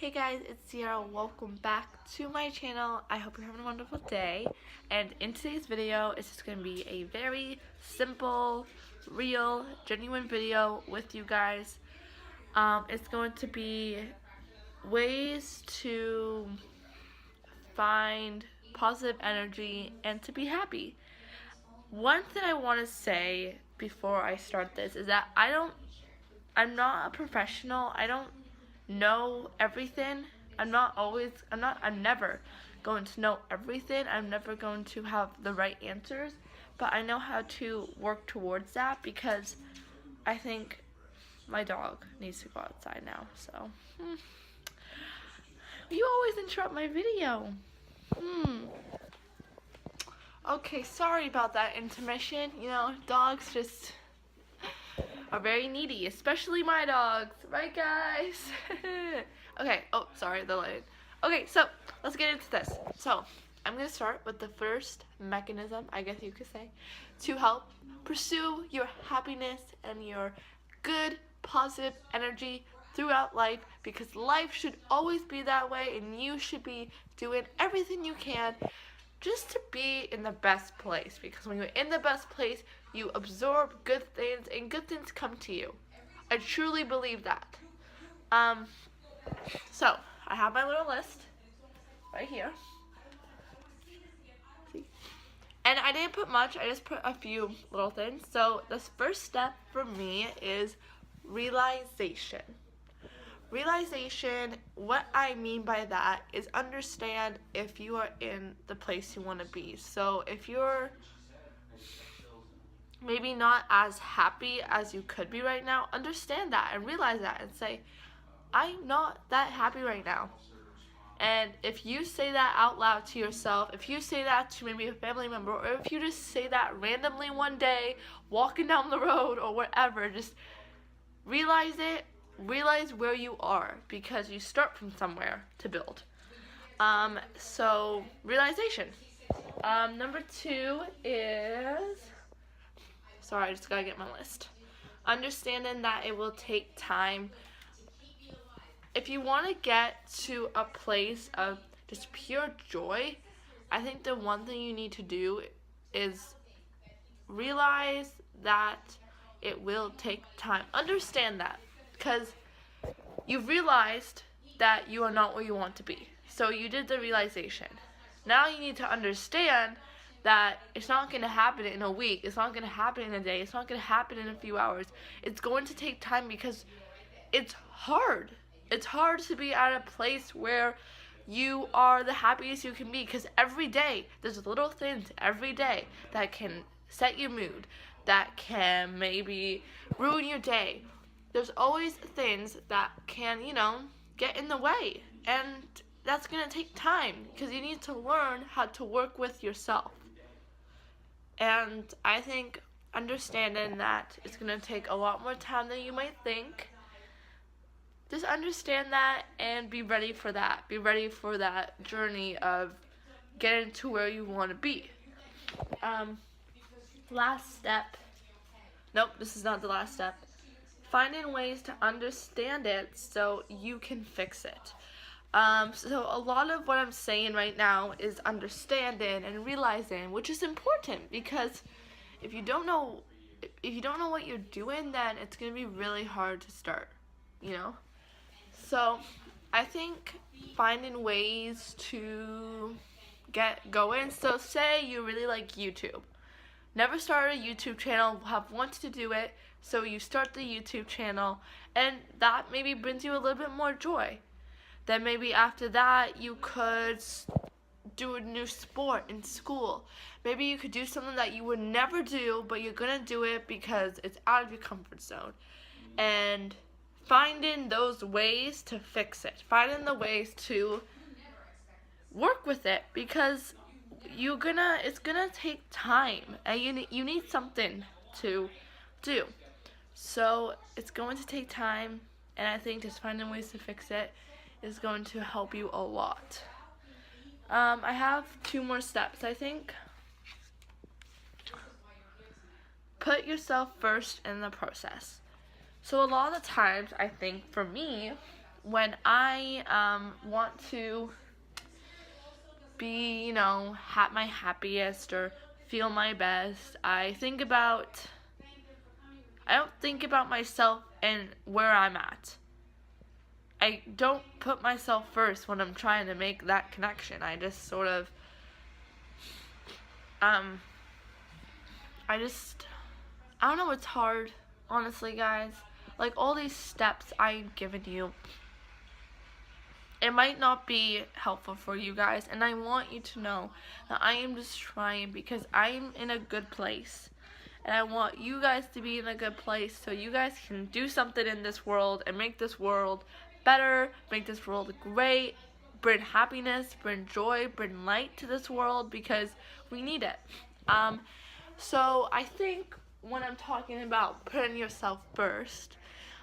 Hey guys, it's Sierra. Welcome back to my channel. I hope you're having a wonderful day. And in today's video, it's just going to be a very simple, real, genuine video with you guys. It's going to be ways to find positive energy and to be happy. One thing I want to say before I start this is that I'm not a professional. I don't know everything. I'm never going to know everything. I'm never going to have the right answers, but I know how to work towards that because I think my dog needs to go outside now. So, you always interrupt my video. Okay, sorry about that intermission. You know, dogs just are very needy, especially my dogs, right guys? Okay, oh, sorry, the light. Okay, so let's get into this. So I'm gonna start with the first mechanism, I guess you could say, to help pursue your happiness and your good, positive energy throughout life, because life should always be that way and you should be doing everything you can just to be in the best place, because when you're in the best place, you absorb good things and good things come to you. I truly believe that. So I have my little list right here. See? And I didn't put much, I just put a few little things. So this first step for me is realization. Realization, what I mean by that is understand if you are in the place you want to be. So if you're maybe not as happy as you could be right now, understand that and realize that and say, I'm not that happy right now. And if you say that out loud to yourself, if you say that to maybe a family member, or if you just say that randomly one day, walking down the road or whatever, just realize it. Realize where you are, because you start from somewhere to build. So realization. Number 2 is, sorry, I just gotta get my list. Understanding that it will take time. If you want to get to a place of just pure joy, I think the one thing you need to do is realize that it will take time. Understand that. Because you've realized that you are not where you want to be. So you did the realization. Now you need to understand that it's not going to happen in a week. It's not going to happen in a day. It's not going to happen in a few hours. It's going to take time because it's hard. It's hard to be at a place where you are the happiest you can be, because every day there's little things every day that can set your mood, that can maybe ruin your day. There's always things that can, get in the way. And that's going to take time, because you need to learn how to work with yourself. And I think understanding that it's going to take a lot more time than you might think. Just understand that and be ready for that. Be ready for that journey of getting to where you want to be. Last step. Nope, this is not the last step. Finding ways to understand it so you can fix it. So a lot of what I'm saying right now is understanding and realizing, which is important, because if you don't know what you're doing, then it's gonna be really hard to start. So I think finding ways to get going. So say you really like YouTube. Never started a YouTube channel, have wanted to do it, so you start the YouTube channel, and that maybe brings you a little bit more joy. Then maybe after that you could do a new sport in school. Maybe you could do something that you would never do, but you're gonna do it because it's out of your comfort zone. And finding those ways to fix it, finding the ways to work with it, because it's gonna take time, and you need something to do. So it's going to take time, and I think just finding ways to fix it is going to help you a lot. I have 2 more steps. I think put yourself first in the process. So a lot of the times, I think for me, when I want to be, at my happiest or feel my best, I don't think about myself and where I'm at. I don't put myself first when I'm trying to make that connection. I just sort of, I don't know, it's hard, honestly, guys. Like, all these steps I've given you, it might not be helpful for you guys, and I want you to know that I am just trying because I'm in a good place. And I want you guys to be in a good place so you guys can do something in this world and make this world better, make this world great, bring happiness, bring joy, bring light to this world because we need it. So I think when I'm talking about putting yourself first,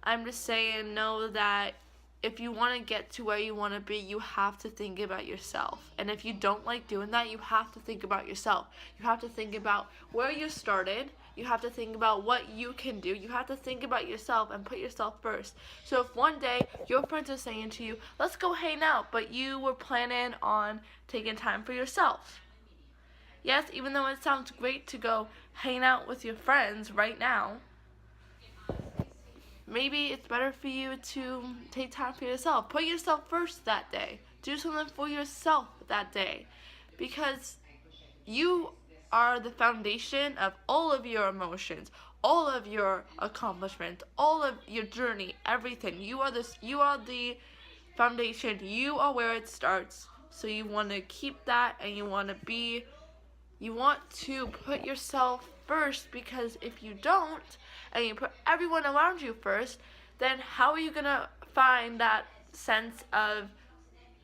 I'm just saying know that if you want to get to where you want to be, you have to think about yourself. And if you don't like doing that, you have to think about yourself. You have to think about where you started. You have to think about what you can do. You have to think about yourself and put yourself first. So if one day your friends are saying to you, let's go hang out, but you were planning on taking time for yourself. Yes, even though it sounds great to go hang out with your friends right now, maybe it's better for you to take time for yourself. Put yourself first that day. Do something for yourself that day. Because you are the foundation of all of your emotions, all of your accomplishments, all of your journey, everything. You are the foundation. You are where it starts. So you want to keep that, and you want to put yourself first, because if you don't and you put everyone around you first, then how are you going to find that sense of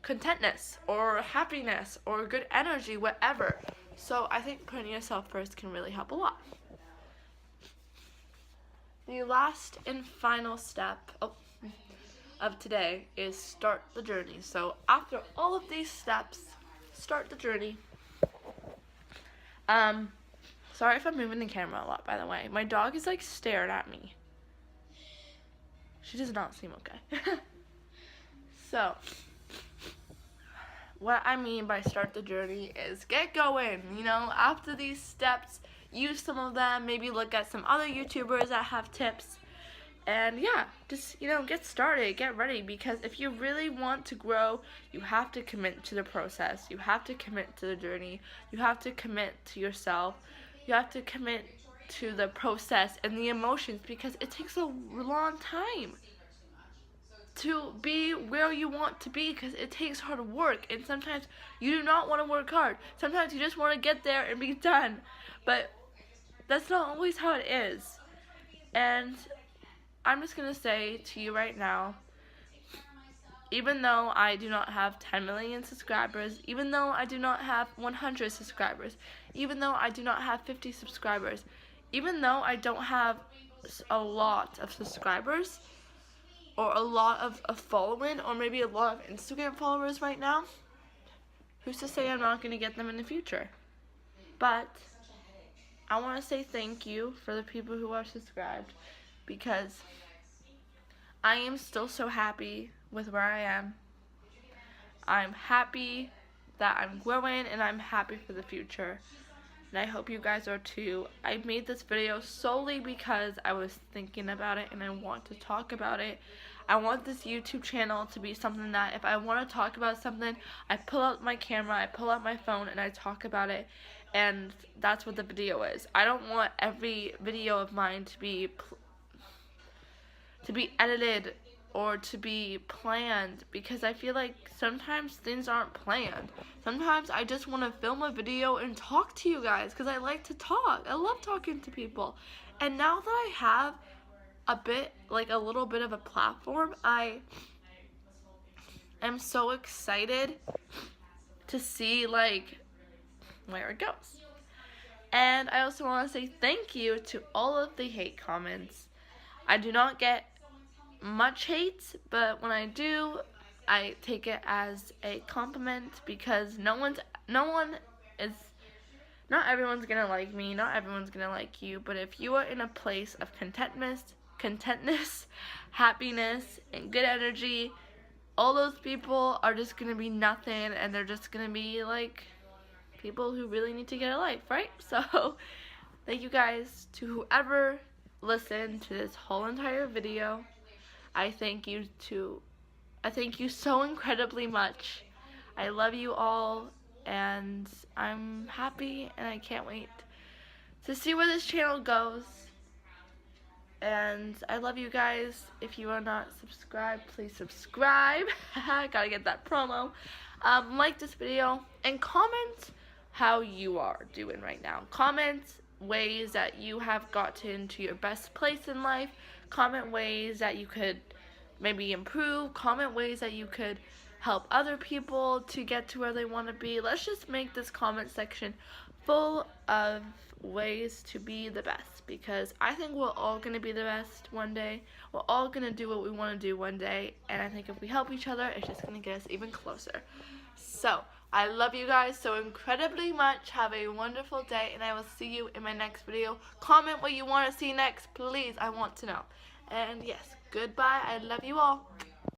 contentness or happiness or good energy, whatever? So I think putting yourself first can really help a lot. The last and final step of today is start the journey. So after all of these steps, start the journey. Sorry if I'm moving the camera a lot, by the way. My dog is like staring at me. She does not seem okay. So, what I mean by start the journey is get going. After these steps, use some of them. Maybe look at some other YouTubers that have tips. And yeah, just, get started, get ready, because if you really want to grow, you have to commit to the process. You have to commit to the journey. You have to commit to yourself. You have to commit to the process and the emotions, because it takes a long time to be where you want to be, because it takes hard work, and sometimes you do not want to work hard. Sometimes you just want to get there and be done, but that's not always how it is. And I'm just going to say to you right now, even though I do not have 10 million subscribers, even though I do not have 100 subscribers, even though I do not have 50 subscribers, even though I don't have a lot of subscribers, or a lot of following, or maybe a lot of Instagram followers right now, who's to say I'm not going to get them in the future? But I want to say thank you for the people who are subscribed, because I am still so happy with where I am. I'm happy that I'm growing, and I'm happy for the future. And I hope you guys are too. I made this video solely because I was thinking about it and I want to talk about it. I want this YouTube channel to be something that if I want to talk about something, I pull out my camera, I pull out my phone, and I talk about it. And that's what the video is. I don't want every video of mine to be edited or to be planned, because I feel like sometimes things aren't planned. Sometimes I just want to film a video and talk to you guys, because I like to talk. I love talking to people. And now that I have a little bit of a platform, I am so excited to see where it goes. And I also want to say thank you to all of the hate comments. I do not get much hate, but when I do, I take it as a compliment, because not everyone's gonna like me, not everyone's gonna like you, but if you are in a place of contentness, happiness, and good energy, all those people are just gonna be nothing, and they're just gonna be like people who really need to get a life, right? So thank you guys to whoever listened to this whole entire video. I thank you so incredibly much. I love you all, and I'm happy, and I can't wait to see where this channel goes. And I love you guys. If you are not subscribed, please subscribe. Gotta get that promo. Like this video and comment how you are doing right now. Comment ways that you have gotten to your best place in life. Comment ways that you could maybe improve. Comment ways that you could help other people to get to where they want to be. Let's just make this comment section full of ways to be the best, because I think we're all going to be the best one day. We're all going to do what we want to do one day, and I think if we help each other, it's just going to get us even closer. So I love you guys so incredibly much. Have a wonderful day, and I will see you in my next video. Comment what you want to see next, please. I want to know. And yes, goodbye. I love you all.